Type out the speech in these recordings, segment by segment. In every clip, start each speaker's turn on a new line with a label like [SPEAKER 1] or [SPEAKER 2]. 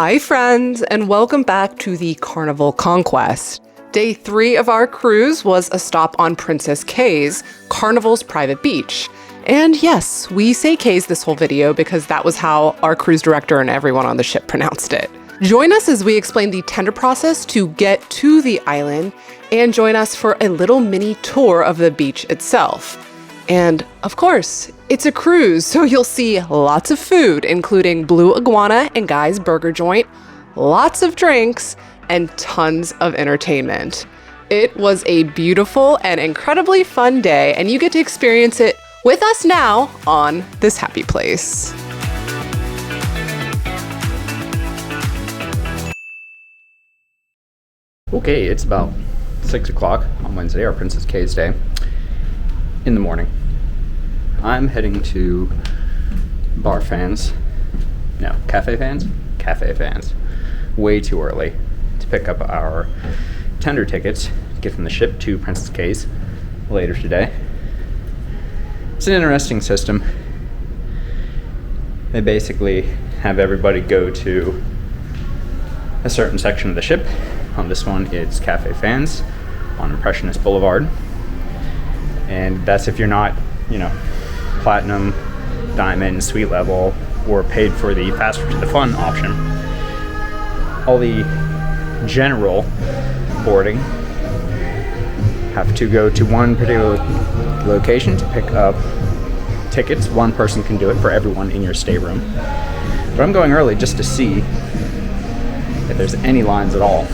[SPEAKER 1] Hi friends, and welcome back to the Carnival Conquest. Day 3 of our cruise was a stop on Princess Cays, Carnival's private beach. And yes, we say Cays this whole video because that was how our cruise director and everyone on the ship pronounced it. Join us as we explain the tender process to get to the island, and join us for a little mini tour of the beach itself. And of course, it's a cruise, so you'll see lots of food, including Blue Iguana and Guy's Burger Joint, lots of drinks, and tons of entertainment. It was a beautiful and incredibly fun day, and you get to experience it with us now on this happy place.
[SPEAKER 2] Okay, it's about 6 o'clock on Wednesday, our Princess Cays day, in the morning. I'm heading to Cafe Fans, way too early to pick up our tender tickets to get from the ship to Princess Cays later today. It's an interesting system. They basically have everybody go to a certain section of the ship. On this one, it's Cafe Fans on Impressionist Boulevard. And that's if you're not, platinum, diamond, suite level, or paid for the faster to the fun option. All the general boarding have to go to one particular location to pick up tickets. One person can do it for everyone in your stateroom. But I'm going early just to see if there's any lines at all.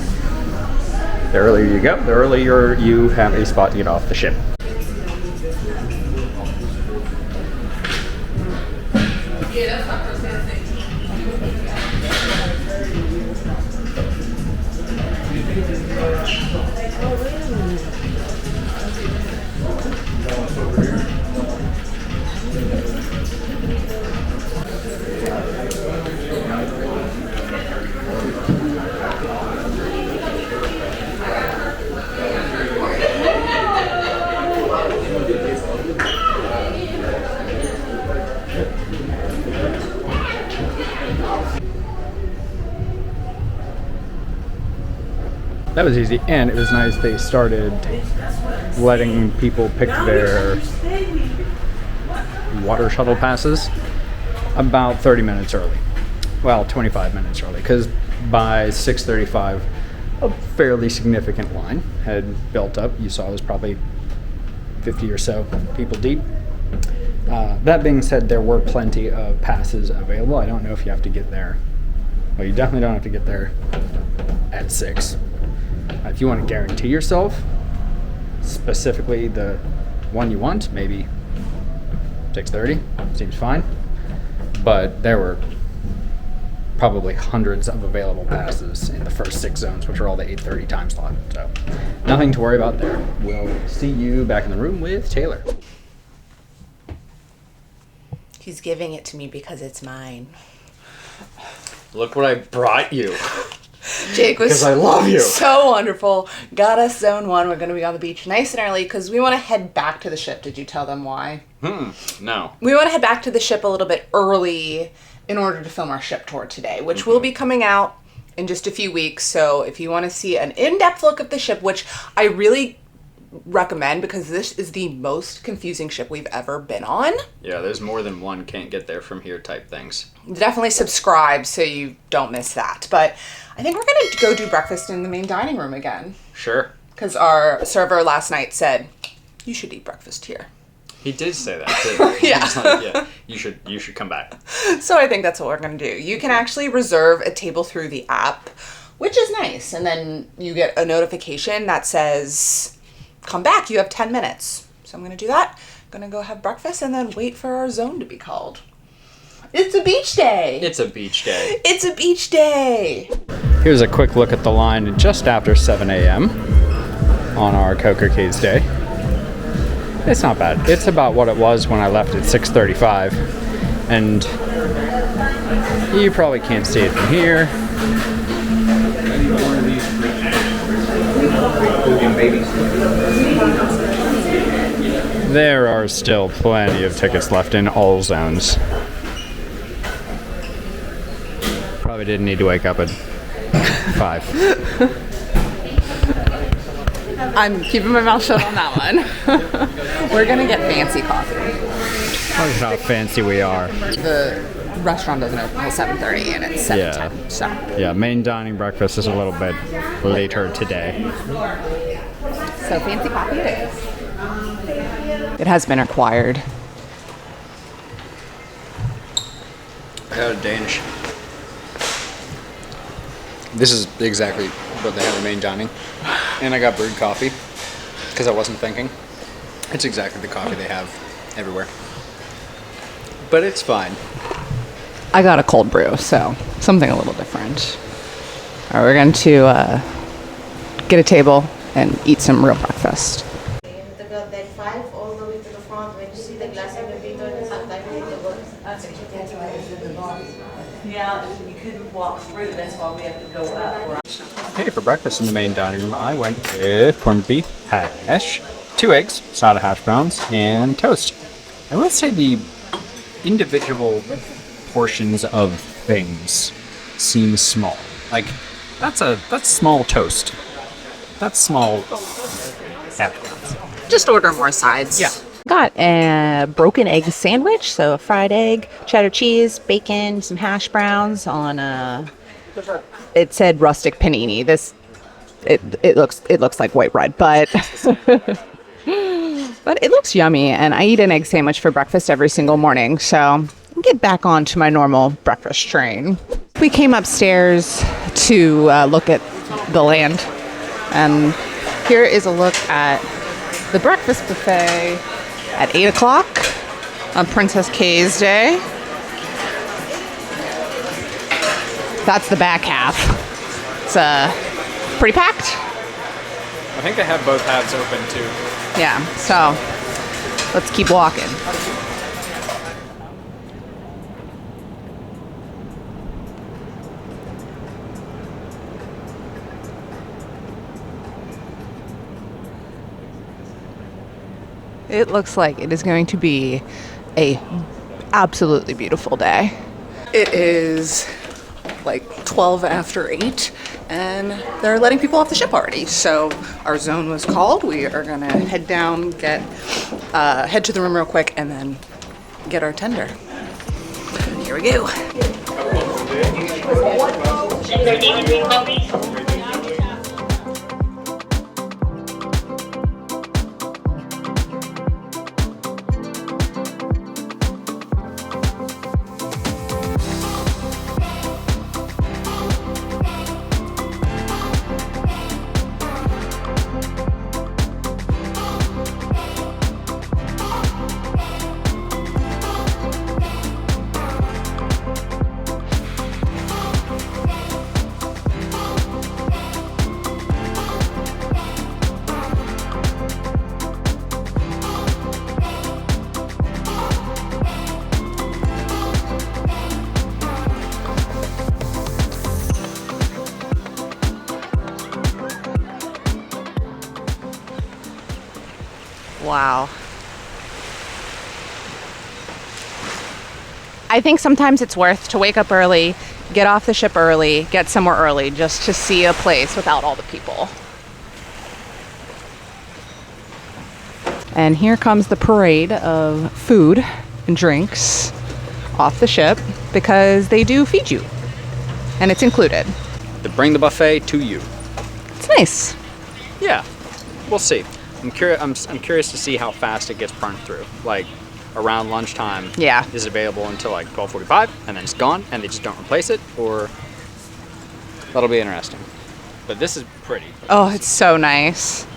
[SPEAKER 2] The earlier you go, the earlier you have a spot to get off the ship. That was easy, and it was nice they started letting people pick their water shuttle passes about 30 minutes early. Well, 25 minutes early, because by 6:35, a fairly significant line had built up. You saw it was probably 50 or so people deep. That being said, there were plenty of passes available. I don't know if you have to get there. Well, you definitely don't have to get there at 6. If you want to guarantee yourself, specifically the one you want, maybe 6:30, seems fine. But there were probably hundreds of available passes in the first 6 zones, which are all the 8:30 time slot. So nothing to worry about there. We'll see you back in the room with Taylor.
[SPEAKER 1] He's giving it to me because it's mine.
[SPEAKER 2] Look what I brought you.
[SPEAKER 1] Jake was
[SPEAKER 2] because I love you.
[SPEAKER 1] So wonderful. Got us zone 1. We're going to be on the beach nice and early because we want to head back to the ship. Did you tell them why?
[SPEAKER 2] No.
[SPEAKER 1] We want to head back to the ship a little bit early in order to film our ship tour today, which will be coming out in just a few weeks. So if you want to see an in-depth look at the ship, which I really recommend because this is the most confusing ship we've ever been on.
[SPEAKER 2] Yeah, there's more than one can't get there from here type things.
[SPEAKER 1] Definitely subscribe so you don't miss that. But I think we're going to go do breakfast in the main dining room again.
[SPEAKER 2] Sure.
[SPEAKER 1] Because our server last night said, you should eat breakfast here.
[SPEAKER 2] He did say that too.
[SPEAKER 1] Yeah.
[SPEAKER 2] He's like, yeah, you should come back.
[SPEAKER 1] So I think that's what we're going to do. You can actually reserve a table through the app, which is nice. And then you get a notification that says, come back, you have 10 minutes. So I'm going to do that. I'm going to go have breakfast and then wait for our zone to be called. It's a beach day.
[SPEAKER 2] It's a beach day.
[SPEAKER 1] It's a beach day.
[SPEAKER 2] Here's a quick look at the line just after 7 a.m. on our Coker Cays day. It's not bad. It's about what it was when I left at 6:35. And you probably can't see it from here. There are still plenty of tickets left in all zones. Probably probably didn't need to wake up at 5.
[SPEAKER 1] I'm keeping my mouth shut on that one. We're gonna get fancy coffee.
[SPEAKER 2] Look at how fancy we are.
[SPEAKER 1] The restaurant doesn't open until 7:30 and it's 7:10. So
[SPEAKER 2] Yeah, main dining breakfast is a little bit later today.
[SPEAKER 1] So fancy coffee it is. It has been required.
[SPEAKER 2] I got a Danish. This is exactly what they have in main dining. And I got brewed coffee because I wasn't thinking. It's exactly the coffee they have everywhere. But it's fine.
[SPEAKER 1] I got a cold brew, so something a little different. All right, we're going to get a table and eat some real breakfast.
[SPEAKER 3] The girl that 5 all the way to the front, when you see the glass of the window, and sometimes it works.
[SPEAKER 4] Yeah, you couldn't walk through, that's why we have to go up.
[SPEAKER 2] Hey, for breakfast in the main dining room, I went with corned beef hash, 2 eggs, side of hash browns, and toast. I will say the individual portions of things seem small. Like, that's small toast. That's small hash browns.
[SPEAKER 1] Just order more sides.
[SPEAKER 2] Yeah.
[SPEAKER 5] Got a broken egg sandwich, so a fried egg, cheddar cheese, bacon, some hash browns on a.
[SPEAKER 1] It said rustic panini. It looks like white bread, but but it looks yummy. And I eat an egg sandwich for breakfast every single morning, so I'll get back onto my normal breakfast train. We came upstairs to look at the land, and here is a look at the breakfast buffet at 8 o'clock on Princess Cays Day. That's the back half. It's pretty packed.
[SPEAKER 2] I think they have both halves open too.
[SPEAKER 1] Yeah, so let's keep walking. It looks like it is going to be a absolutely beautiful day. It is like 12 after 8 and they're letting people off the ship already. So our zone was called. We are gonna head down, head to the room real quick and then get our tender. Here we go. Wow. I think sometimes it's worth to wake up early, get off the ship early, get somewhere early just to see a place without all the people. And here comes the parade of food and drinks off the ship because they do feed you and it's included.
[SPEAKER 2] They bring the buffet to you.
[SPEAKER 1] It's nice.
[SPEAKER 2] Yeah, we'll see. I'm curious to see how fast it gets burned through. Like around lunchtime,
[SPEAKER 1] Yeah.
[SPEAKER 2] is it available until like 12:45 and then it's gone and they just don't replace it, or that'll be interesting. But this is pretty.
[SPEAKER 1] Oh, it's so nice.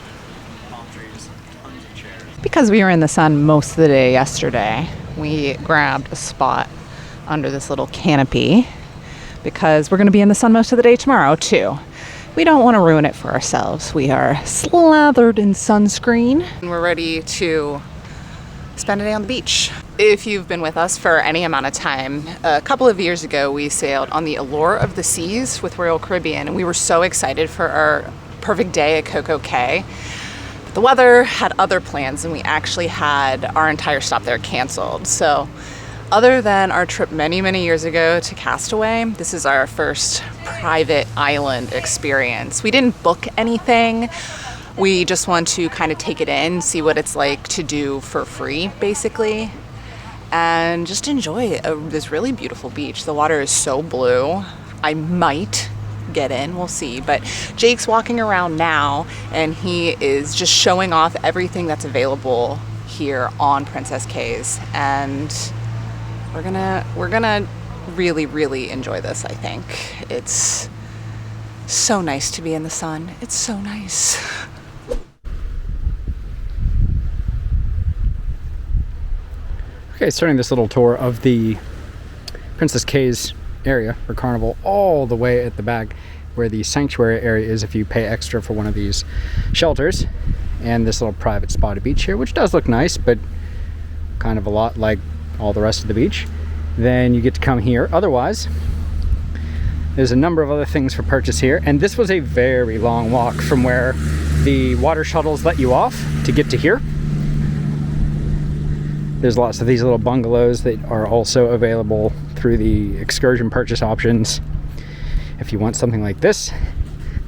[SPEAKER 2] Palm trees, tons of chairs.
[SPEAKER 1] Because we were in the sun most of the day yesterday, we grabbed a spot under this little canopy because we're going to be in the sun most of the day tomorrow too. We don't want to ruin it for ourselves. We are slathered in sunscreen. And we're ready to spend a day on the beach. If you've been with us for any amount of time, a couple of years ago we sailed on the Allure of the Seas with Royal Caribbean, and we were so excited for our perfect day at Coco Cay. But the weather had other plans, and we actually had our entire stop there canceled. So Other than our trip many, many years ago to Castaway, this is our first private island experience. We didn't book anything. We just want to kind of take it in, see what it's like to do for free, basically, and just enjoy this really beautiful beach. The water is so blue. I might get in, we'll see, but Jake's walking around now and he is just showing off everything that's available here on Princess Cays, and we're gonna really, really enjoy this. I think it's so nice to be in the sun. It's so nice.
[SPEAKER 2] Okay, starting this little tour of the Princess Cays area for Carnival, all the way at the back where the sanctuary area is if you pay extra for one of these shelters, and this little private spotted beach here, which does look nice, but kind of a lot like all the rest of the beach. Then you get to come here. Otherwise, there's a number of other things for purchase here, and this was a very long walk from where the water shuttles let you off to get to here. There's lots of these little bungalows that are also available through the excursion purchase options if you want something like this.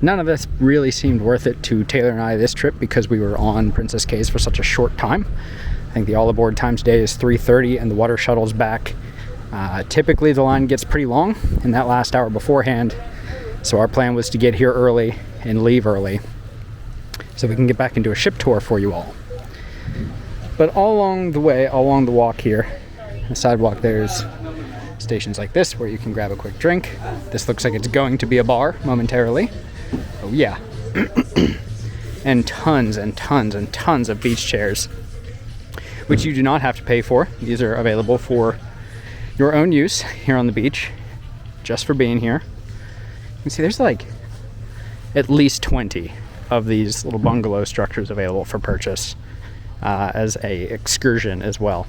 [SPEAKER 2] None of this really seemed worth it to Taylor and I this trip because we were on Princess Cays for such a short time. I think the all aboard time today is 3:30 and the water shuttle's back. Typically the line gets pretty long in that last hour beforehand, so our plan was to get here early and leave early so we can get back into a ship tour for you all. But all along the way, all along the walk here, the sidewalk, there's stations like this where you can grab a quick drink. This looks like it's going to be a bar momentarily. Oh yeah. And tons and tons and tons of beach chairs, which you do not have to pay for. These are available for your own use here on the beach, just for being here. You can see there's like at least 20 of these little bungalow structures available for purchase as a excursion as well.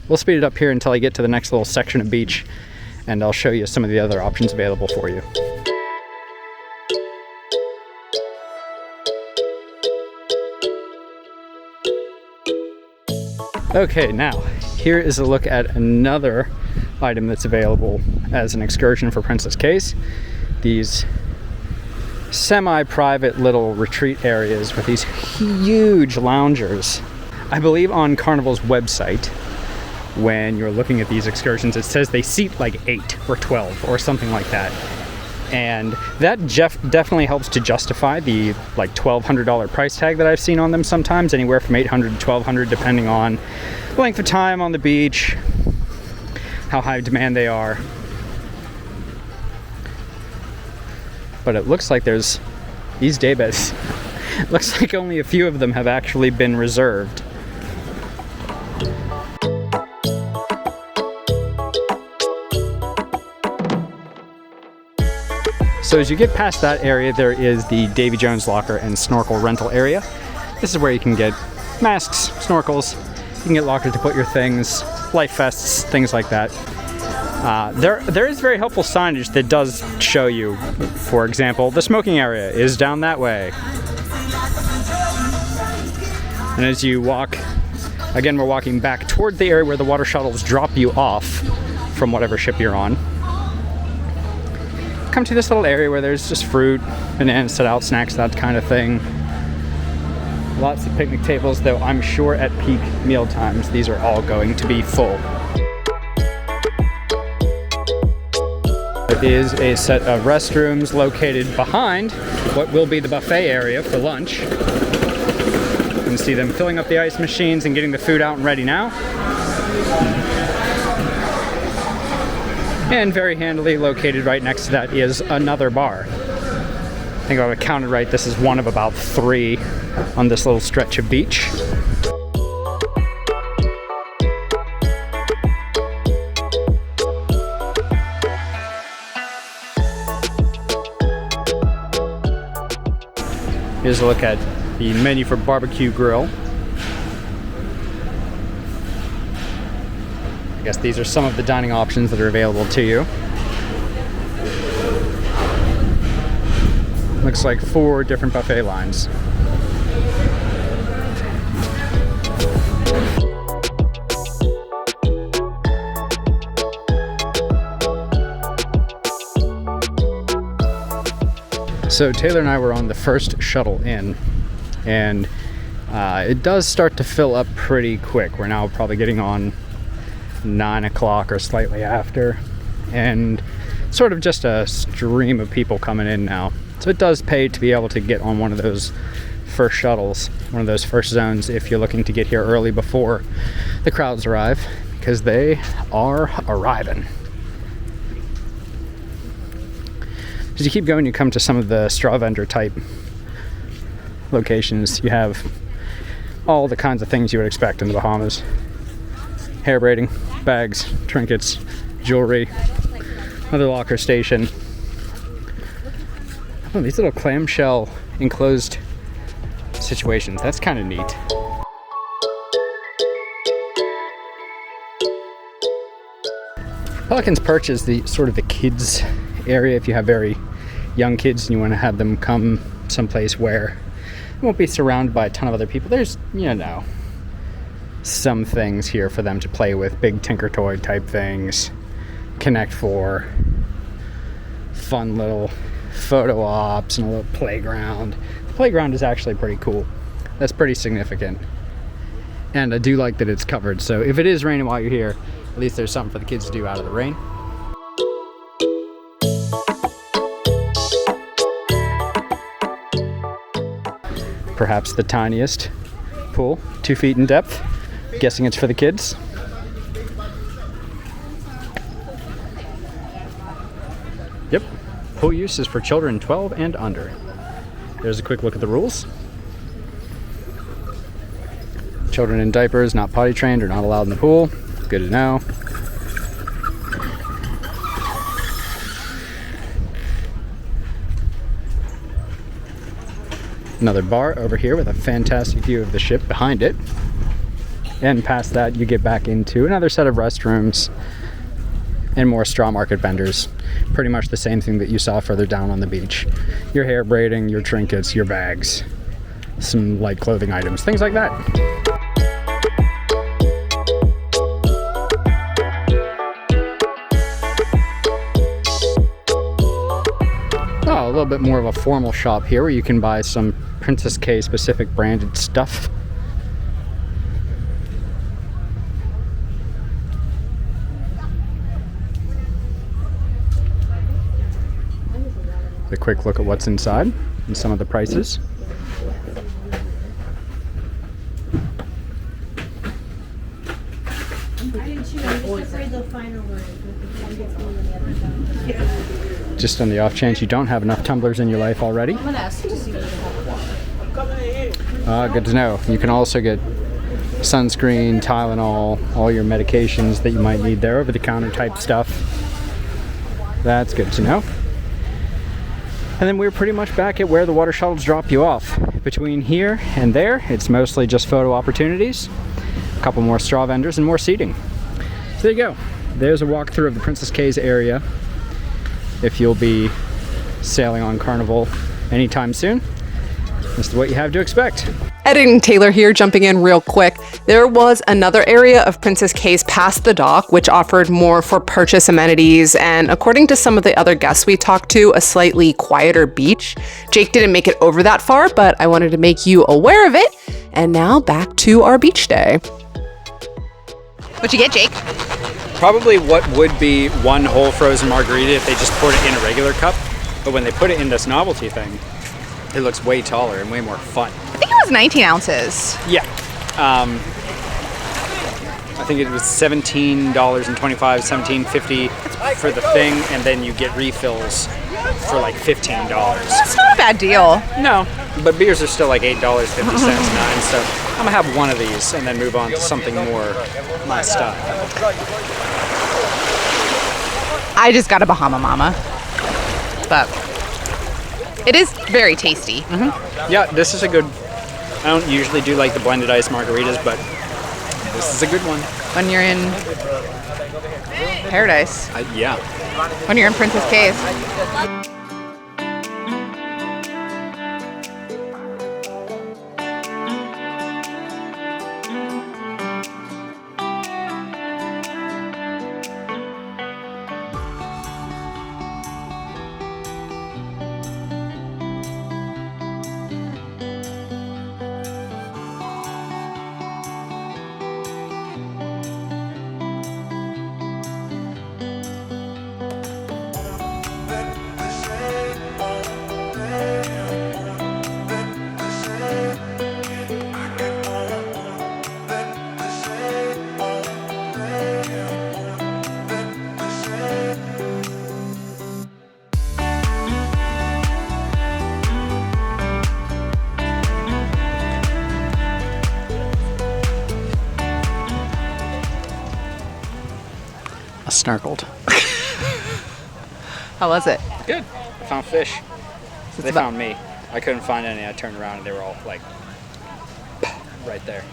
[SPEAKER 2] We'll speed it up here until I get to the next little section of beach, and I'll show you some of the other options available for you. Okay, now here is a look at another item that's available as an excursion for Princess Cays. These semi-private little retreat areas with these huge loungers. I believe on Carnival's website, when you're looking at these excursions, it says they seat like 8 or 12 or something like that. And that definitely helps to justify the like $1,200 price tag that I've seen on them sometimes, anywhere from $800 to $1,200 depending on the length of time on the beach, how high demand they are. But it looks like there's these daybeds. Looks like only a few of them have actually been reserved. So as you get past that area, there is the Davy Jones locker and snorkel rental area. This is where you can get masks, snorkels, you can get lockers to put your things, life vests, things like that. There is very helpful signage that does show you, for example, the smoking area is down that way. And as you walk, again, we're walking back toward the area where the water shuttles drop you off from whatever ship you're on. Come to this little area where there's just fruit, bananas set out, snacks, that kind of thing. Lots of picnic tables, though I'm sure at peak meal times these are all going to be full. There is a set of restrooms located behind what will be the buffet area for lunch. You can see them filling up the ice machines and getting the food out and ready now. And very handily located right next to that is another bar. I think if I counted right, this is one of about 3 on this little stretch of beach. Here's a look at the menu for barbecue grill. I guess these are some of the dining options that are available to you. Looks like 4 different buffet lines. So Taylor and I were on the first shuttle in, and it does start to fill up pretty quick. We're now probably getting on 9 o'clock or slightly after, and sort of just a stream of people coming in now. So it does pay to be able to get on one of those first shuttles, one of those first zones, if you're looking to get here early before the crowds arrive, because they are arriving. As you keep going, you come to some of the straw vendor type locations. You have all the kinds of things you would expect in the Bahamas. Hair braiding, bags, trinkets, jewelry, another locker station. Oh, these little clamshell enclosed situations. That's kind of neat. Pelican's Perch is the sort of the kids area. If you have very young kids and you want to have them come someplace where you won't be surrounded by a ton of other people, there's, you know, some things here for them to play with. Big Tinker Toy type things, Connect Four, fun little photo ops, and a little playground. The playground is actually pretty cool. That's pretty significant. And I do like that it's covered, so if it is raining while you're here, at least there's something for the kids to do out of the rain. Perhaps the tiniest pool, 2 feet in depth. Guessing it's for the kids. Yep, pool use is for children 12 and under. There's a quick look at the rules. Children in diapers, not potty trained, are not allowed in the pool. Good to know. Another bar over here with a fantastic view of the ship behind it. And past that, you get back into another set of restrooms and more straw market vendors. Pretty much the same thing that you saw further down on the beach. Your hair braiding, your trinkets, your bags, some light clothing items, things like that. Oh, a little bit more of a formal shop here where you can buy some Princess Cays specific branded stuff. A quick look at what's inside and some of the prices. Just on the off chance you don't have enough tumblers in your life already. Good to know. You can also get sunscreen, Tylenol, all your medications that you might need there, over-the-counter type stuff. That's good to know. And then we're pretty much back at where the water shuttles drop you off. Between here and there, it's mostly just photo opportunities, a couple more straw vendors, and more seating. So there you go. There's a walkthrough of the Princess Cays area. If you'll be sailing on Carnival anytime soon, this is what you have to expect.
[SPEAKER 1] Editing Taylor here, jumping in real quick. There was another area of Princess Cays past the dock, which offered more for purchase amenities, and according to some of the other guests we talked to, a slightly quieter beach. Jake didn't make it over that far, but I wanted to make you aware of it. And now back to our beach day.
[SPEAKER 5] What'd you get, Jake?
[SPEAKER 2] Probably what would be one whole frozen margarita if they just poured it in a regular cup, but when they put it in this novelty thing, it looks way taller and way more fun.
[SPEAKER 5] I think it was 19 ounces.
[SPEAKER 2] Yeah. I think it was $17.25, $17.50 for the thing, and then you get refills for like $15.
[SPEAKER 5] That's not a bad deal.
[SPEAKER 2] No, but beers are still like $8.50, $9, so I'm gonna have one of these and then move on to something more my style.
[SPEAKER 5] I just got a Bahama Mama, but it is very tasty.
[SPEAKER 2] Mm-hmm. Yeah, this is a good. I don't usually do like the blended ice margaritas, but this is a good one.
[SPEAKER 5] When you're in paradise.
[SPEAKER 2] Yeah.
[SPEAKER 5] When you're in Princess Cays.
[SPEAKER 2] snorkeled.
[SPEAKER 1] How was it?
[SPEAKER 2] Good. I found fish. They
[SPEAKER 1] about-
[SPEAKER 2] found me. I couldn't find any. I turned around and they were all like right there.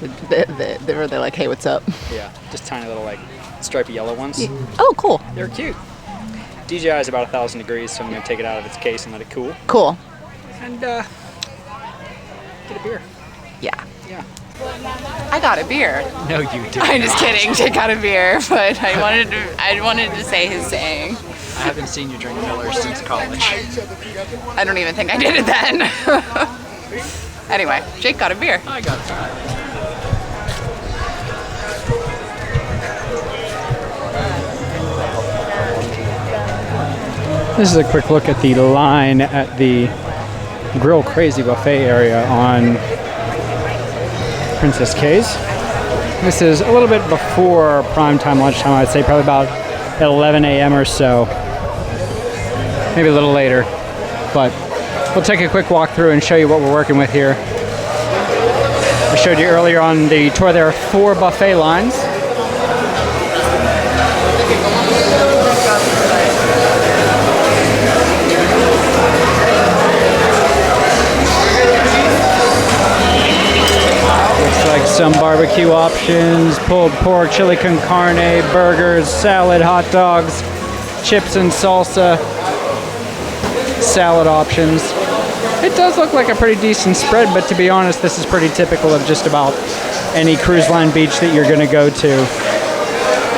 [SPEAKER 1] Were they like, hey, what's up?
[SPEAKER 2] Yeah, just tiny little like stripy yellow ones.
[SPEAKER 1] Oh, cool.
[SPEAKER 2] They're cute. DJI is about 1,000 degrees, so I'm gonna take it out of its case and let it cool.
[SPEAKER 1] Cool.
[SPEAKER 2] And get a beer.
[SPEAKER 1] Yeah.
[SPEAKER 2] Yeah.
[SPEAKER 1] I got a beer.
[SPEAKER 2] No, you didn't.
[SPEAKER 1] I'm just kidding. Jake got a beer, but I wanted to say his saying.
[SPEAKER 2] I haven't seen you drink Miller since college.
[SPEAKER 1] I don't even think I did it then. Anyway, Jake got a beer.
[SPEAKER 2] I got that. This is a quick look at the line at the Grill Crazy Buffet area on Princess Cays. This is a little bit before prime time lunchtime, I'd say probably about 11 a.m. or so. Maybe a little later. But we'll take a quick walk through and show you what we're working with here. I showed you earlier on the tour there are 4 buffet lines. Looks like some barbecue options, pulled pork, chili con carne, burgers, salad, hot dogs, chips and salsa, salad options. It does look like a pretty decent spread, but to be honest, this is pretty typical of just about any cruise line beach that you're going to go to.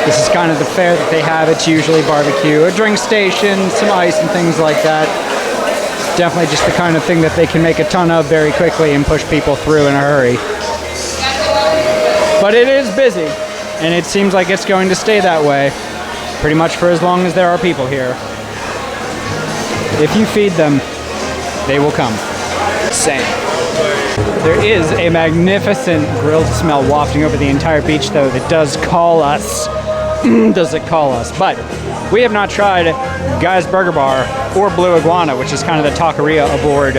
[SPEAKER 2] This is kind of the fare that they have. It's usually barbecue, a drink station, some ice and things like that. Definitely just the kind of thing that they can make a ton of very quickly and push people through in a hurry. But it is busy, and it seems like it's going to stay that way pretty much for as long as there are people here. If you feed them, they will come. Same. There is a magnificent grilled smell wafting over the entire beach, though, that does call us. Does it call us? But we have not tried Guy's Burger Bar or Blue Iguana, which is kind of the taqueria aboard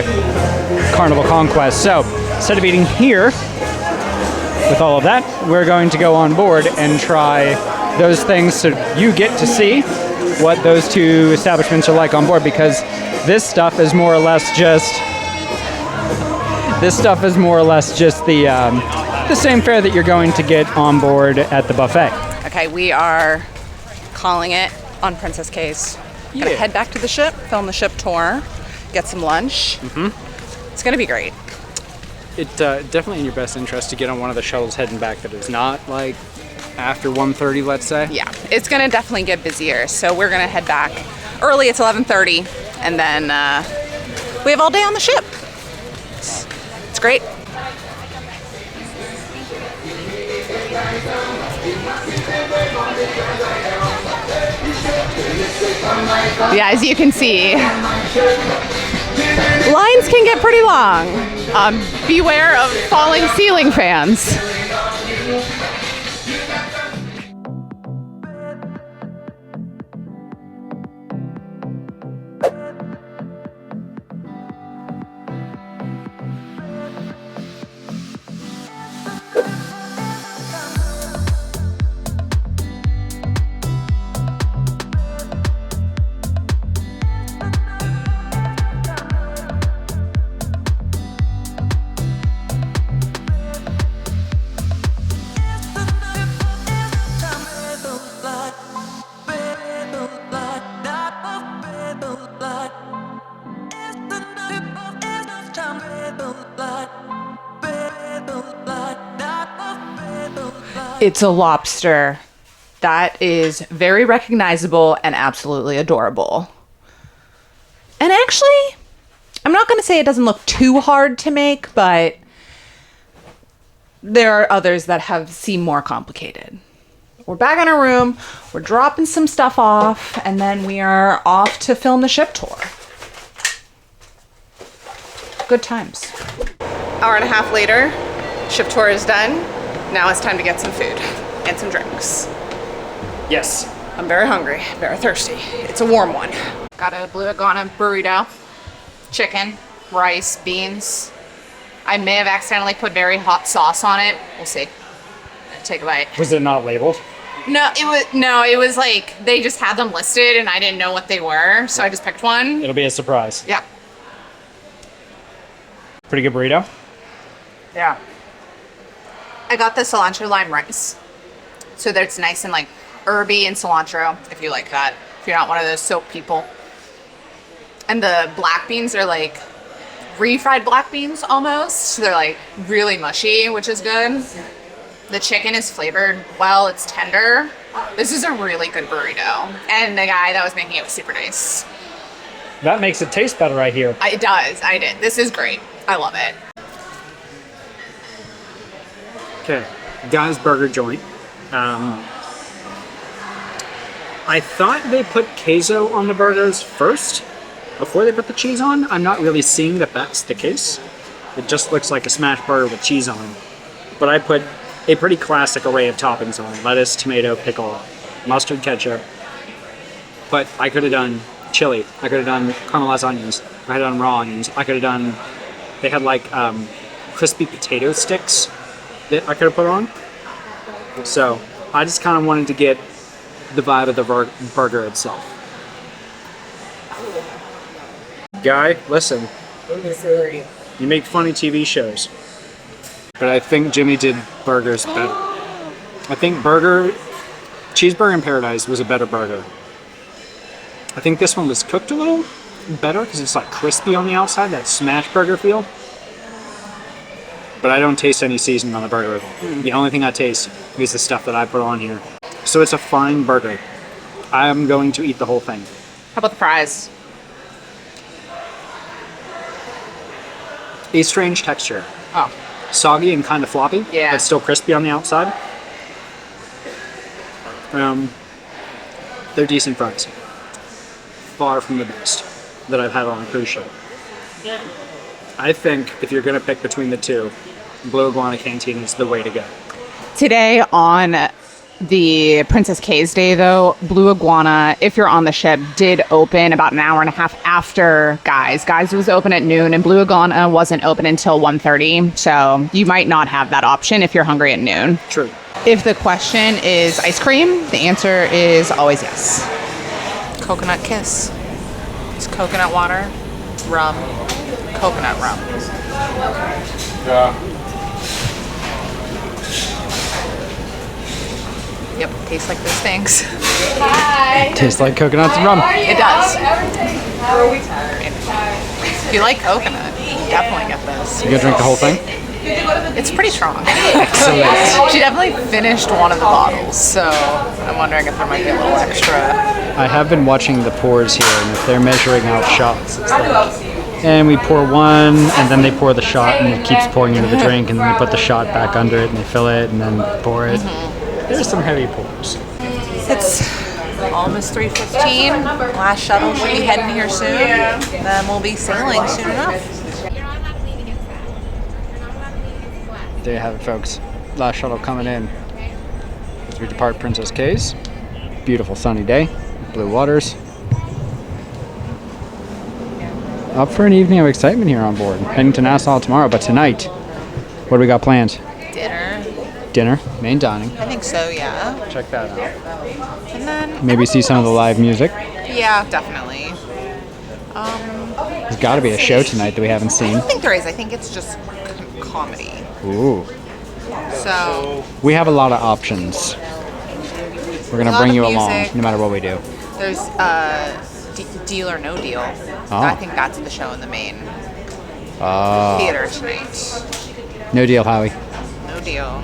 [SPEAKER 2] Carnival Conquest. So instead of eating here, with all of that, we're going to go on board and try those things so you get to see what those 2 establishments are like on board, because this stuff is more or less just the same fare that you're going to get on board at the buffet.
[SPEAKER 1] Okay, we are calling it on Princess Cays. Gonna head back to the ship, film the ship tour, get some lunch. It's gonna be great.
[SPEAKER 2] It's definitely in your best interest to get on one of the shuttles heading back that is not like after 1:30, let's say.
[SPEAKER 1] Yeah, it's gonna definitely get busier, so we're gonna head back early. It's 11:30, and then we have all day on the ship. It's great. Yeah, as you can see, lines can get pretty long. Beware of falling ceiling fans. It's a lobster. That is very recognizable and absolutely adorable. And actually, I'm not going to say it doesn't look too hard to make, but there are others that seem more complicated. We're back in our room, we're dropping some stuff off, and then we are off to film the ship tour. Good times. Hour and a half later, ship tour is done. Now it's time to get some food and some drinks.
[SPEAKER 2] Yes.
[SPEAKER 1] I'm very hungry, very thirsty. It's a warm one. Got a Blue Iguana burrito, chicken, rice, beans. I may have accidentally put very hot sauce on it. We'll see. Take a bite.
[SPEAKER 2] Was it not labeled?
[SPEAKER 1] No, it was like they just had them listed and I didn't know what they were, so I just picked one.
[SPEAKER 2] It'll be a surprise.
[SPEAKER 1] Yeah.
[SPEAKER 2] Pretty good burrito.
[SPEAKER 1] Yeah. I got the cilantro lime rice. So that it's nice and like herby and cilantro, if you like that. If you're not one of those soap people. And the black beans are like refried black beans almost. So they're like really mushy, which is good. The chicken is flavored well, it's tender. This is a really good burrito. And the guy that was making it was super nice.
[SPEAKER 2] That makes it taste better right here.
[SPEAKER 1] It does, I did. This is great. I love it.
[SPEAKER 2] Okay, Guy's Burger Joint. I thought they put queso on the burgers first before they put the cheese on. I'm not really seeing that that's the case. It just looks like a smashed burger with cheese on it. But I put a pretty classic array of toppings on: lettuce, tomato, pickle, mustard, ketchup. But I could have done chili. I could have done caramelized onions. I could have done raw onions. I could have done. They had like crispy potato sticks that I could have put on. So I just kind of wanted to get the vibe of the burger itself. Guy, listen. You make funny TV shows. But I think Jimmy did burgers better. I think Cheeseburger in Paradise was a better burger. I think this one was cooked a little better because it's like crispy on the outside, that smash burger feel. But I don't taste any seasoning on the burger. The only thing I taste is the stuff that I put on here. So it's a fine burger. I'm going to eat the whole thing.
[SPEAKER 1] How about the fries?
[SPEAKER 2] A strange texture.
[SPEAKER 1] Oh.
[SPEAKER 2] Soggy and kind of floppy.
[SPEAKER 1] Yeah.
[SPEAKER 2] But still crispy on the outside. They're decent fries. Far from the best that I've had on a cruise ship. I think if you're going to pick between the two, Blue Iguana Canteen is the way to go.
[SPEAKER 1] Today on the Princess Cays day, though, Blue Iguana, if you're on the ship, did open about an hour and a half after Guys. Guys was open at noon, and Blue Iguana wasn't open until 1:30. So you might not have that option if you're hungry at noon.
[SPEAKER 2] True.
[SPEAKER 1] If the question is ice cream, the answer is always yes. Coconut kiss. It's coconut water, rum, coconut rum.
[SPEAKER 2] Yeah.
[SPEAKER 1] Yep, tastes like those things.
[SPEAKER 2] Tastes like coconuts and rum.
[SPEAKER 1] It does. If you like coconut, definitely get this.
[SPEAKER 2] You gonna drink the whole thing?
[SPEAKER 1] It's pretty strong.
[SPEAKER 2] Excellent.
[SPEAKER 1] She definitely finished one of the bottles, so I'm wondering if there might be a little extra.
[SPEAKER 2] I have been watching the pours here, and if they're measuring out shots, it's like, and we pour one, and then they pour the shot, and it keeps pouring into the drink, and then they put the shot back under it, and they fill it, and then pour it. There's some heavy pours.
[SPEAKER 4] It's almost 3:15. Last shuttle should be heading here soon. Then we'll be sailing soon enough.
[SPEAKER 2] There you have it, folks. Last shuttle coming in as we depart Princess Cays. Beautiful sunny day, blue waters. Up for an evening of excitement here on board. Heading to Nassau tomorrow, but tonight, what do we got planned?
[SPEAKER 4] Dinner.
[SPEAKER 2] Dinner, main dining.
[SPEAKER 4] I think so, yeah.
[SPEAKER 2] Check that out.
[SPEAKER 4] And then,
[SPEAKER 2] Maybe see some of the live music.
[SPEAKER 4] yeah, definitely.
[SPEAKER 2] There's got to be a show tonight that we haven't
[SPEAKER 4] I
[SPEAKER 2] seen.
[SPEAKER 4] don't think there is. I think it's just comedy.
[SPEAKER 2] Ooh.
[SPEAKER 4] So
[SPEAKER 2] We have a lot of options. We're going
[SPEAKER 4] A
[SPEAKER 2] to
[SPEAKER 4] lot
[SPEAKER 2] bring
[SPEAKER 4] of
[SPEAKER 2] you
[SPEAKER 4] music.
[SPEAKER 2] along, no matter what we do.
[SPEAKER 4] there's Deal or No Deal.
[SPEAKER 2] Oh.
[SPEAKER 4] I think that's the show in the main
[SPEAKER 2] Oh.
[SPEAKER 4] theater tonight.
[SPEAKER 2] No deal, Howie.
[SPEAKER 4] No Deal.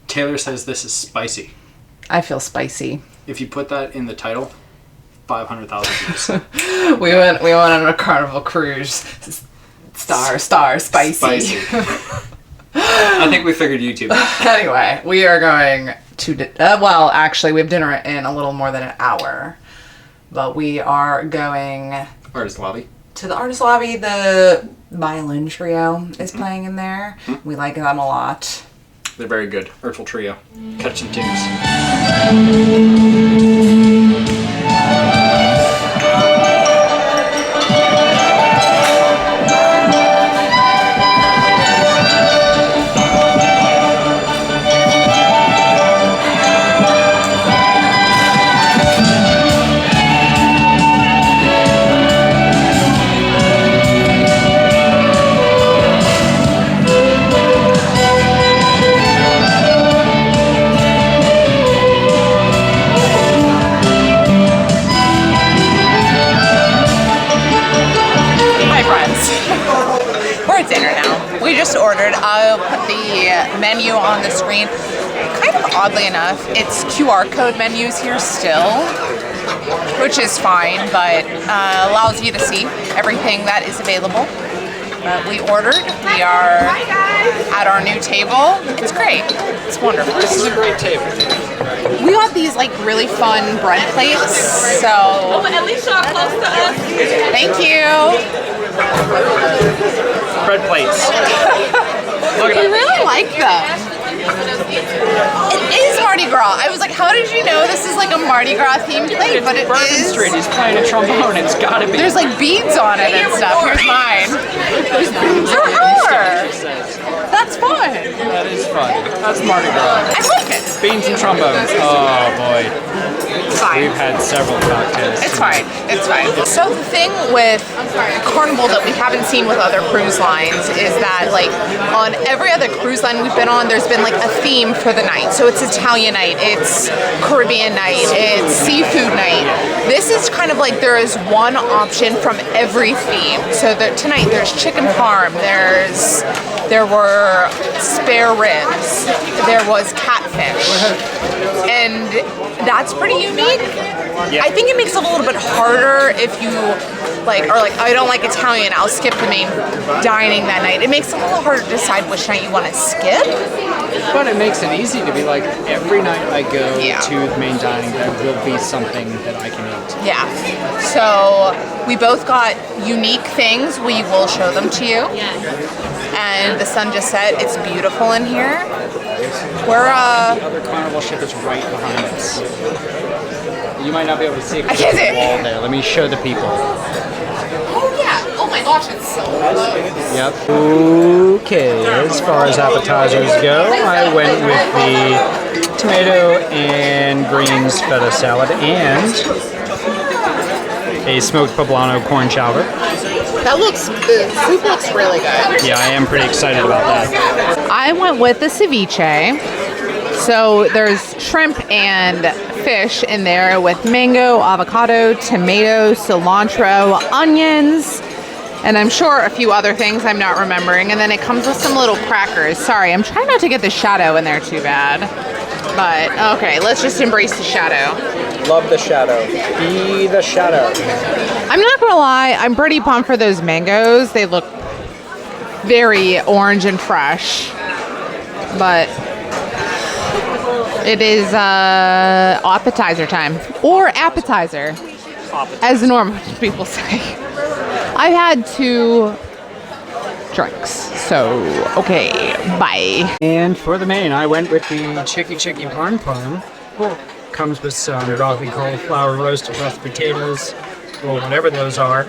[SPEAKER 2] Taylor says this is spicy.
[SPEAKER 1] I feel spicy.
[SPEAKER 2] If you put that in the title, 500,000 views.
[SPEAKER 1] We went on a Carnival cruise. Star, spicy.
[SPEAKER 2] I think we figured YouTube.
[SPEAKER 1] Anyway, we are going to, well, actually, we have dinner in a little more than an hour. But we are going
[SPEAKER 2] Artist lobby.
[SPEAKER 1] to the artist lobby. The violin trio is playing in there. We like them a lot.
[SPEAKER 2] They're very good. Virtual trio. Catch some tunes.
[SPEAKER 4] We just ordered. I'll put the menu on the screen. Kind of oddly enough, it's QR code menus here still, which is fine, but allows you to see everything that is available. We ordered. We are at our new table. It's great. It's wonderful.
[SPEAKER 2] This is a great table.
[SPEAKER 4] We got these like really fun bread plates. So at least y'all close to us. Thank you.
[SPEAKER 2] Bread plates.
[SPEAKER 4] Look at really like them. It is Mardi Gras. I was like, how did you know this is like a Mardi Gras themed plate? But it
[SPEAKER 2] Bourbon
[SPEAKER 4] is.
[SPEAKER 2] Street. He's playing a trombone. It's gotta be.
[SPEAKER 4] There's like beads on it and stuff. Here's mine.
[SPEAKER 2] There's beads
[SPEAKER 4] For her.
[SPEAKER 2] says.
[SPEAKER 4] That's fun.
[SPEAKER 2] That is fun. That's Mardi Gras.
[SPEAKER 4] I like it.
[SPEAKER 2] Beans and trombones. Oh boy.
[SPEAKER 4] It's fine.
[SPEAKER 2] We've had several cocktails.
[SPEAKER 4] It's fine. It's fine. So the thing with Carnival that we haven't seen with other cruise lines is that like on every other cruise line we've been on, there's been like a theme for the night. So it's Italian night, it's Caribbean night, it's seafood night. This is kind of like there is one option from every theme. So that tonight there's chicken parm, there were spare ribs, there was catfish, and that's pretty unique.
[SPEAKER 2] Yeah.
[SPEAKER 4] I think it makes it a little bit harder if you are like, I don't like Italian, I'll skip the main dining that night. It makes it a little harder to decide which night you want to skip.
[SPEAKER 2] But it makes it easy to be like, every night I go
[SPEAKER 4] Yeah.
[SPEAKER 2] to the main dining, there will be something that I can eat.
[SPEAKER 4] Yeah. So we both got unique things. We will show them to you. And the sun just set. It's beautiful in here. We're
[SPEAKER 2] The other Carnival ship is right behind us. You might not be able to see it
[SPEAKER 4] I can't see
[SPEAKER 2] the
[SPEAKER 4] it.
[SPEAKER 2] wall there. Let me show the people.
[SPEAKER 4] oh yeah. Oh my gosh, it's so close.
[SPEAKER 2] Yep. Okay, as far as appetizers go, I went with the tomato and greens feta salad and a smoked poblano corn chowder.
[SPEAKER 4] That looks, the soup looks really good.
[SPEAKER 2] Yeah, I am pretty excited about that.
[SPEAKER 4] I went with the ceviche. So there's shrimp and fish in there with mango, avocado, tomato, cilantro, onions, and I'm sure a few other things I'm not remembering. And then it comes with some little crackers. Sorry, I'm trying not to get the shadow in there too bad. But okay, let's just embrace the shadow.
[SPEAKER 2] Love the shadow. Be the shadow.
[SPEAKER 4] I'm not gonna lie, I'm pretty pumped for those mangoes. They look very orange and fresh. But it is appetizer time. Or appetizer, as normal people say. I've had 2 drinks, so okay, bye.
[SPEAKER 2] And for the main, I went with the chicky parm parm. Comes with some broccoli, cauliflower, roasted mashed potatoes, or whatever those are.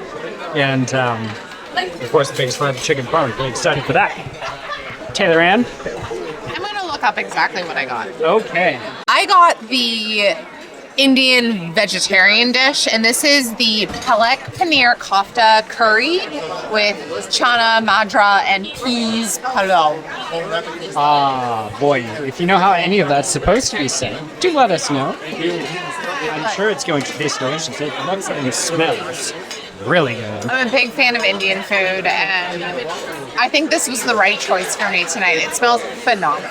[SPEAKER 2] And of course the biggest fan of chicken parm. Really excited for that. Taylor Ann?
[SPEAKER 4] I'm gonna look up exactly what I got.
[SPEAKER 2] Okay.
[SPEAKER 4] I got the Indian vegetarian dish, and this is the palak paneer kofta curry with chana madra and peas pulao.
[SPEAKER 2] Ah, boy, if you know how any of that's supposed to be said, do let us know. I'm sure it's going to taste delicious. It looks and smells really good.
[SPEAKER 4] I'm a big fan of Indian food, and I think this was the right choice for me tonight. It smells phenomenal.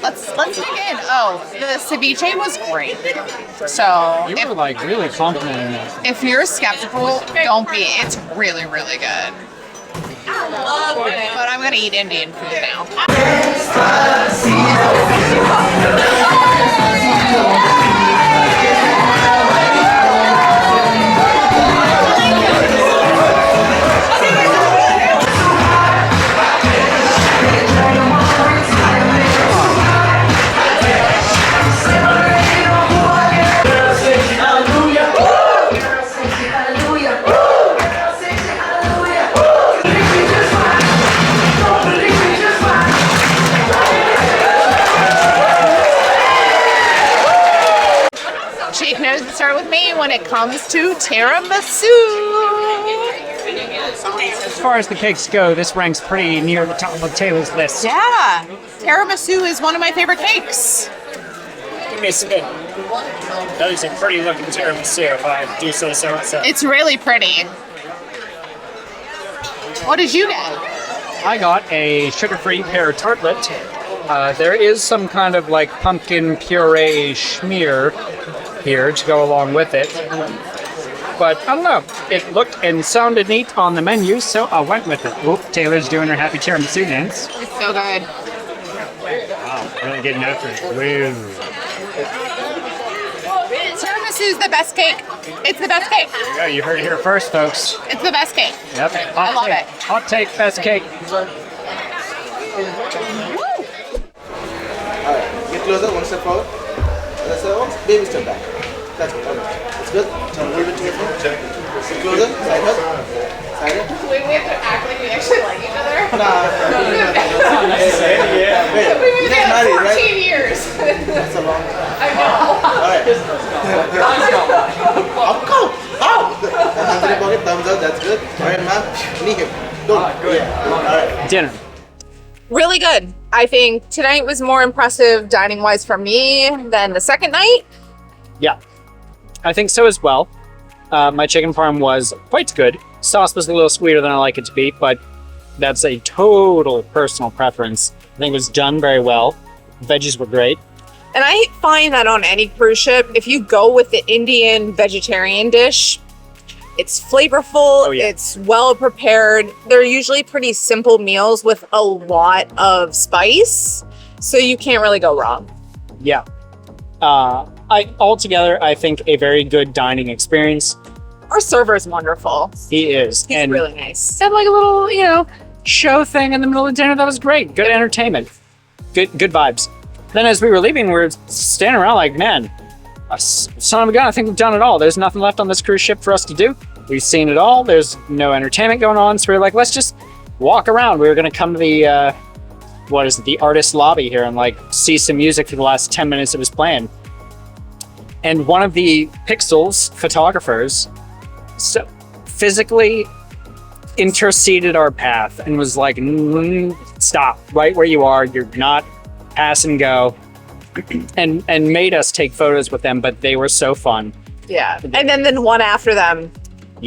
[SPEAKER 4] Let's dig in. Oh, the ceviche was great. So
[SPEAKER 2] You were like really complimenting it.
[SPEAKER 4] if you're skeptical, don't be. It's really, really good. But I'm gonna eat Indian food now. Jake knows to start with me when it comes to tiramisu.
[SPEAKER 6] As far as the cakes go, this ranks pretty near the top of Taylor's list.
[SPEAKER 4] Yeah, tiramisu is one of my favorite cakes.
[SPEAKER 6] Give me a spin. That is a pretty looking tiramisu, if I do so myself.
[SPEAKER 4] It's really pretty. What did you get?
[SPEAKER 6] I got a sugar-free pear tartlet. There is some kind of like pumpkin puree schmear here to go along with it. But I don't know, it looked and sounded neat on the menu, so I went with it. Oop, Taylor's doing her happy tiramisu dance.
[SPEAKER 4] It's so good.
[SPEAKER 6] Wow, really getting after it. Woo.
[SPEAKER 4] Tiramisu is the best cake. It's the best cake.
[SPEAKER 6] There you go, you heard it here first, folks.
[SPEAKER 4] It's the best cake.
[SPEAKER 6] Yep,
[SPEAKER 4] I love it.
[SPEAKER 6] Hot take, best cake.
[SPEAKER 3] Alright, get closer, one step forward. Other step forward, baby step back. That's good. Okay. It's good. Turn a little bit to your front. Get closer, side up. Side up.
[SPEAKER 4] Wait, we have to act like we actually like each other?
[SPEAKER 3] Nah, yeah. Wait,
[SPEAKER 4] We've
[SPEAKER 3] you
[SPEAKER 4] been
[SPEAKER 3] just
[SPEAKER 4] together
[SPEAKER 3] married,
[SPEAKER 4] 14
[SPEAKER 3] right?
[SPEAKER 4] years.
[SPEAKER 3] That's a long time.
[SPEAKER 4] I know.
[SPEAKER 3] Alright. Up, go! Out! And hands in your pocket, thumbs up, that's good. Alright, ma'am. Knee hip. Don't. Good. Alright.
[SPEAKER 6] Dinner.
[SPEAKER 4] Really good. I think tonight was more impressive dining-wise for me than the second night.
[SPEAKER 6] Yeah, I think so as well. My chicken parm was quite good. Sauce was a little sweeter than I like it to be, but that's a total personal preference. I think it was done very well. Veggies were great.
[SPEAKER 4] And I find that on any cruise ship, if you go with the Indian vegetarian dish, it's flavorful, it's well prepared. They're usually pretty simple meals with a lot of spice, so you can't really go wrong.
[SPEAKER 6] Yeah. Altogether, I think a very good dining experience.
[SPEAKER 4] Our server's wonderful.
[SPEAKER 6] He is.
[SPEAKER 4] He's really nice.
[SPEAKER 6] Had like a little, show thing in the middle of dinner that was great. Good entertainment. Good vibes. Then as we were leaving, we were standing around like, man, son of a gun, I think we've done it all. There's nothing left on this cruise ship for us to do. We've seen it all. There's no entertainment going on. So we were like, let's just walk around. We were going to come to the, the artist lobby here and like see some music for the last 10 minutes it was playing. And one of the Pixels photographers physically interceded our path and was like, stop right where you are. You're not pass and go. and made us take photos with them, but they were so fun.
[SPEAKER 4] Yeah. And then the one after them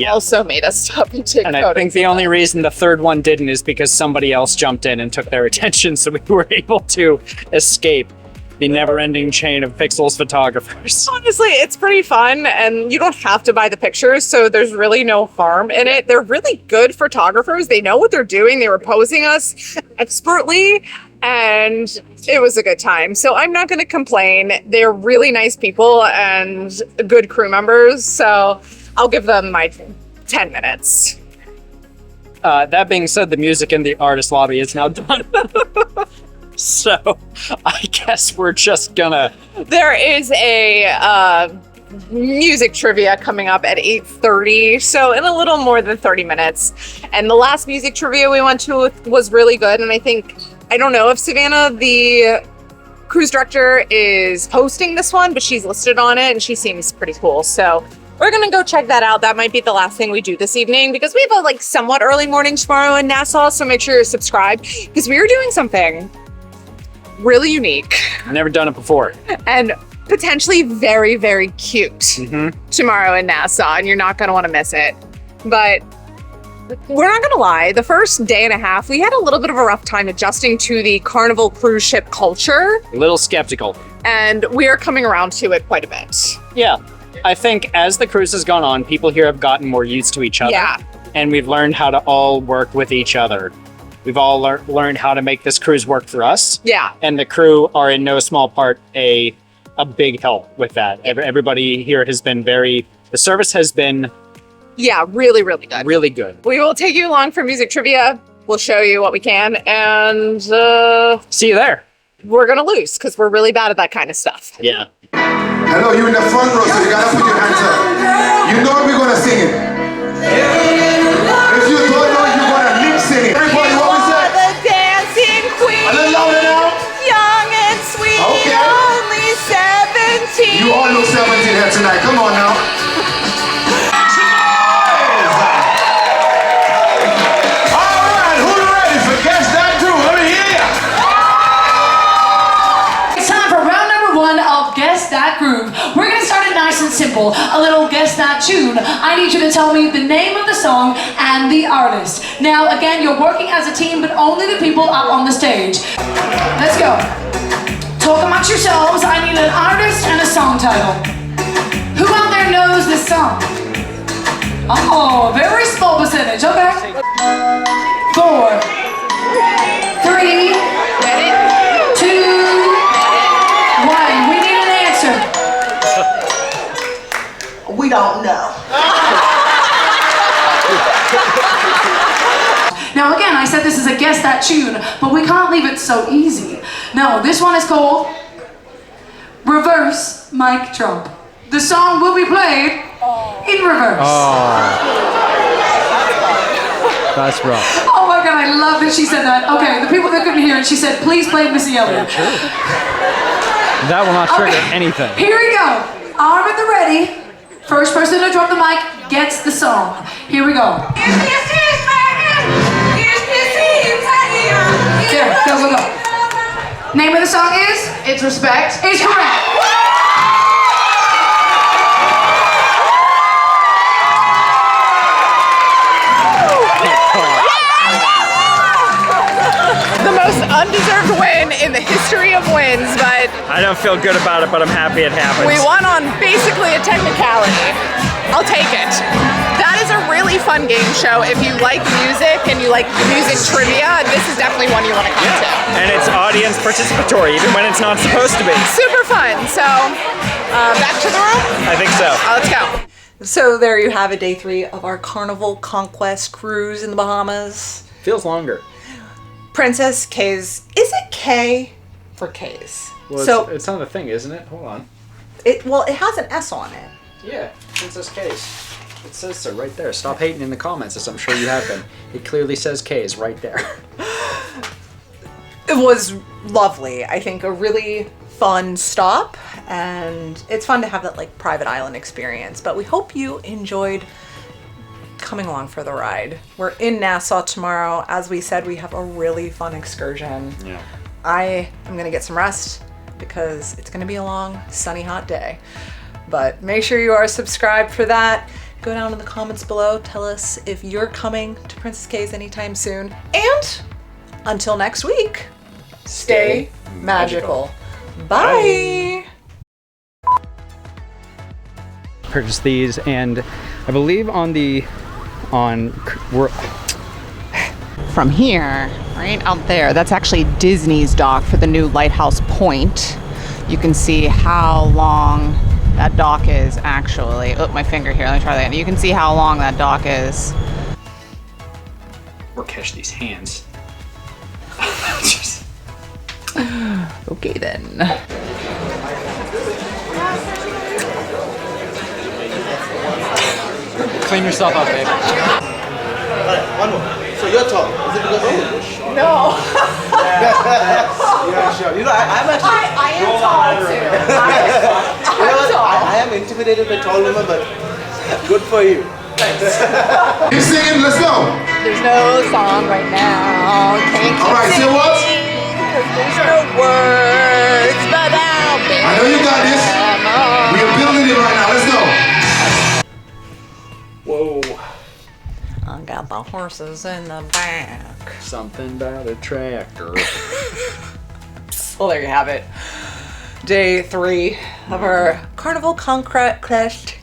[SPEAKER 4] also made us stop and take photos.
[SPEAKER 6] And I think the only reason the third one didn't is because somebody else jumped in and took their attention, so we were able to escape the never-ending chain of Pixels photographers.
[SPEAKER 4] Honestly, it's pretty fun, and you don't have to buy the pictures, so there's really no harm in it. They're really good photographers. They know what they're doing. They were posing us expertly, and it was a good time. So I'm not going to complain. They're really nice people and good crew members, so I'll give them my 10 minutes.
[SPEAKER 6] That being said, the music in the artist lobby is now done. So I guess we're just gonna...
[SPEAKER 4] There is a music trivia coming up at 8:30, so in a little more than 30 minutes. And the last music trivia we went to was really good, and I don't know if Savannah, the cruise director, is posting this one, but she's listed on it, and she seems pretty cool. So we're gonna go check that out. That might be the last thing we do this evening, because we have a somewhat early morning tomorrow in Nassau, so make sure you're subscribed, because we are doing something really unique.
[SPEAKER 6] I've never done it before.
[SPEAKER 4] And potentially very, very cute tomorrow in Nassau, and you're not going to want to miss it. But We're not gonna lie, the first day and a half, we had a little bit of a rough time adjusting to the Carnival cruise ship culture,
[SPEAKER 6] A little skeptical.
[SPEAKER 4] and we are coming around to it quite a bit.
[SPEAKER 6] Yeah. I think as the cruise has gone on, people here have gotten more used to each other.
[SPEAKER 4] Yeah.
[SPEAKER 6] And we've learned how to all work with each other. We've all learned how to make this cruise work for us.
[SPEAKER 4] Yeah.
[SPEAKER 6] And the crew are in no small part a big help with that. Everybody here has been the service has been
[SPEAKER 4] Yeah, really, really good.
[SPEAKER 6] really good.
[SPEAKER 4] We will take you along for music trivia. We'll show you what we can, and
[SPEAKER 6] See you there.
[SPEAKER 4] we're gonna lose because we're really bad at that kind of stuff.
[SPEAKER 6] Yeah.
[SPEAKER 7] Hello, you in the front row, so you gotta put your hands up. You know we're gonna sing it. If you don't know, you're gonna lip sing it. Everybody, what was that?
[SPEAKER 4] The dancing queen,
[SPEAKER 7] A little louder now.
[SPEAKER 4] young and sweet,
[SPEAKER 7] Okay.
[SPEAKER 4] only 17.
[SPEAKER 7] You all know 17 here tonight. Come on now. All right, who's ready for Guess That Groove? Let me hear ya.
[SPEAKER 8] It's time for round number 1 of Guess That Groove. We're gonna start it nice and simple. A little Guess That Tune. I need you to tell me the name of the song and the artist. Now, again, you're working as a team, but only the people up on the stage. Let's go. Talk amongst yourselves. I need an artist and a song title. Who out there knows this song? Oh, very small percentage. Okay. 4, 3, 2, 1. We need an answer.
[SPEAKER 9] We don't know.
[SPEAKER 8] Now again, I said this is a Guess That Tune, but we can't leave it so easy. No, this one is called Reverse Mic Drop. The song will be played in reverse.
[SPEAKER 2] That's rough.
[SPEAKER 8] Oh my god, I love that she said that. Okay, the people that couldn't hear it, she said, please play Missy Elliott.
[SPEAKER 2] That will not trigger
[SPEAKER 8] Okay,
[SPEAKER 2] anything.
[SPEAKER 8] Here we go. Arm at the ready. First person to drop the mic gets the song. Here we go. There, go. Name of the song is?
[SPEAKER 4] It's Respect.
[SPEAKER 8] Is correct.
[SPEAKER 4] The most undeserved win in the history of wins, but
[SPEAKER 6] I don't feel good about it, but I'm happy it happened.
[SPEAKER 4] we won on basically a technicality. I'll take it. That is a really fun game show. If you like music and you like music trivia, this is definitely one you want to come to.
[SPEAKER 6] And it's audience participatory, even when it's not supposed to be.
[SPEAKER 4] Super fun. So, back to the room?
[SPEAKER 6] I think so.
[SPEAKER 4] Let's go.
[SPEAKER 9] So there you have it, day 3 of our Carnival Conquest cruise in the Bahamas.
[SPEAKER 2] Feels longer.
[SPEAKER 9] Princess Cays. Is it K for Cays?
[SPEAKER 2] Well,
[SPEAKER 9] So
[SPEAKER 2] it's on the thing, isn't it? Hold on.
[SPEAKER 9] it has an S on it.
[SPEAKER 2] Yeah, Princess Cays. It says so right there. Stop hating in the comments, as I'm sure you have been. It clearly says Cays right there.
[SPEAKER 9] It was lovely. I think a really fun stop, and it's fun to have that like private island experience. But we hope you enjoyed coming along for the ride. We're in Nassau tomorrow. As we said, we have a really fun excursion.
[SPEAKER 2] Yeah.
[SPEAKER 9] I am gonna get some rest because it's gonna be a long, sunny, hot day. But make sure you are subscribed for that. Go down in the comments below. Tell us if you're coming to Princess Cays anytime soon. And until next week, stay magical. Bye.
[SPEAKER 2] Purchased these, and I believe we're
[SPEAKER 1] From here, right out there, that's actually Disney's dock for the new Lighthouse Point. You can see how long that dock is actually. Oh, my finger here, let me try that. You can see how long that dock is.
[SPEAKER 6] Or catch these hands.
[SPEAKER 1] Okay then.
[SPEAKER 2] clean yourself up, babe.
[SPEAKER 3] Alright, one more. So you're tall. Is it because of the bush?
[SPEAKER 4] No.
[SPEAKER 3] Yeah, sure. You know, I'm actually.
[SPEAKER 4] I am tall too.
[SPEAKER 3] You know what? I am intimidated by tall women, but good for you.
[SPEAKER 7] Keep singing, let's go.
[SPEAKER 4] There's no song right now. Can't keep
[SPEAKER 7] All right, say what?
[SPEAKER 4] singing 'cause there's no words, but I'll be.
[SPEAKER 7] I know you got this. We are building it right now. Let's go.
[SPEAKER 2] Whoa.
[SPEAKER 9] got the horses in the back.
[SPEAKER 2] Something about a tractor.
[SPEAKER 9] Well, there you have it. Day 3 of our Carnival Conquest